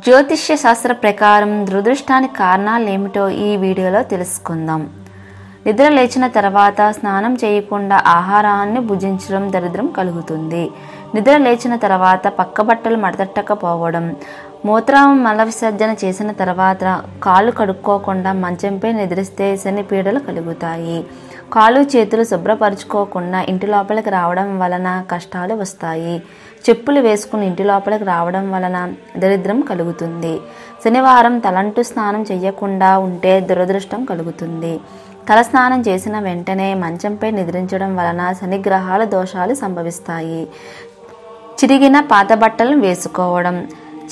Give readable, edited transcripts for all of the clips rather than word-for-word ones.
జ్యోతిష్య శాస్త్ర ప్రకారం దురదృష్టానికి కారణాలు ఏమిటో ఈ వీడియోలో తెలుసుకుందాం. నిద్ర లేచిన తర్వాత స్నానం చేయకుండా ఆహారాన్ని భుజించడం దరిద్రం కలుగుతుంది. నిద్ర లేచిన తర్వాత పక్క బట్టలు మడతట్టకపోవడం, మూత్రం మల విసర్జన చేసిన తర్వాత కాళ్ళు కడుక్కోకుండా మంచంపై నిద్రిస్తే శని పీడలు కలుగుతాయి. కాళ్ళు చేతులు శుభ్రపరచుకోకుండా ఇంటి లోపలికి రావడం వలన కష్టాలు వస్తాయి. చెప్పులు వేసుకుని ఇంటి లోపలికి రావడం వలన దరిద్రం కలుగుతుంది. శనివారం తలంటు స్నానం చేయకుండా ఉంటే దురదృష్టం కలుగుతుంది. తల స్నానం చేసిన వెంటనే మంచంపై నిద్రించడం వలన శనిగ్రహాల దోషాలు సంభవిస్తాయి. చిరిగిన పాత బట్టలను వేసుకోవడం,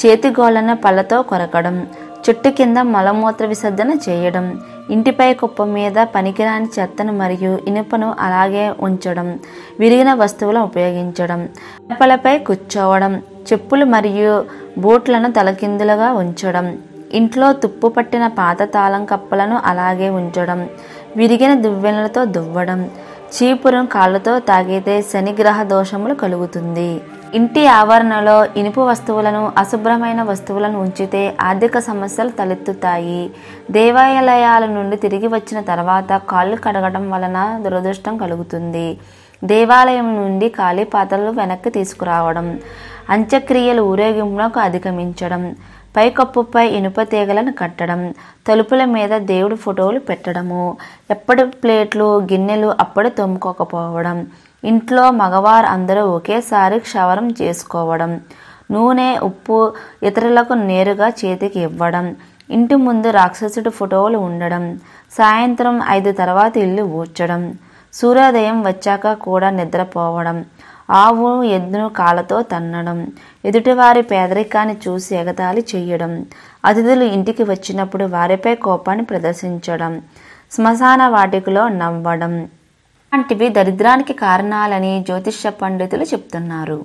చేతిగోళ్లను పళ్ళతో కొరకడం, చుట్టు కింద మలమూత్ర విసర్జన చేయడం, ఇంటిపై కుప్ప మీద పనికిరాని చెత్తను మరియు ఇనుపను అలాగే ఉంచడం, విరిగిన వస్తువులను ఉపయోగించడం, గడపలపై కూర్చోవడం, చెప్పులు మరియు బూట్లను తలకిందులుగా ఉంచడం, ఇంట్లో తుప్పు పట్టిన పాత తాళం కప్పలను అలాగే ఉంచడం, విరిగిన దువ్వెనలతో దువ్వడం, చీపురం కాళ్ళతో తాగితే శనిగ్రహ దోషములు కలుగుతుంది. ఇంటి ఆవరణలో ఇనుపు వస్తువులను, అశుభ్రమైన వస్తువులను ఉంచితే ఆర్థిక సమస్యలు తలెత్తుతాయి. దేవాలయాల నుండి తిరిగి వచ్చిన తర్వాత కాళ్ళు కడగడం వలన దురదృష్టం కలుగుతుంది. దేవాలయం నుండి ఖాళీ పాత్రలు వెనక్కి తీసుకురావడం, అంత్యక్రియలు ఊరేగింపునకు అధిగమించడం, పైకప్పుపై ఇనుప తీగలను కట్టడం, తలుపుల మీద దేవుడి ఫోటోలు పెట్టడము, ఎప్పటి ప్లేట్లు గిన్నెలు అప్పుడే తోముకోకపోవడం, ఇంట్లో మగవారు అందరూ ఒకేసారి క్షవరం చేసుకోవడం, నూనె ఉప్పు ఇతరులకు నేరుగా చేతికి ఇవ్వడం, ఇంటి ముందు రాక్షసుడి ఫోటోలు ఉండడం, సాయంత్రం 5 తర్వాత ఇల్లు ఊడ్చడం, సూర్యోదయం వచ్చాక కూడా నిద్రపోవడం, ఆవు ఎద్దును కాళ్ళతో తన్నడం, ఎదుటివారి పేదరికాన్ని చూసి ఎగతాళి చేయడం, అతిథులు ఇంటికి వచ్చినప్పుడు వారిపై కోపాన్ని ప్రదర్శించడం, శ్మశాన వాటికలో నవ్వడం లాంటివి దరిద్రానికి కారణాలని జ్యోతిష్య పండితులు చెప్తున్నారు.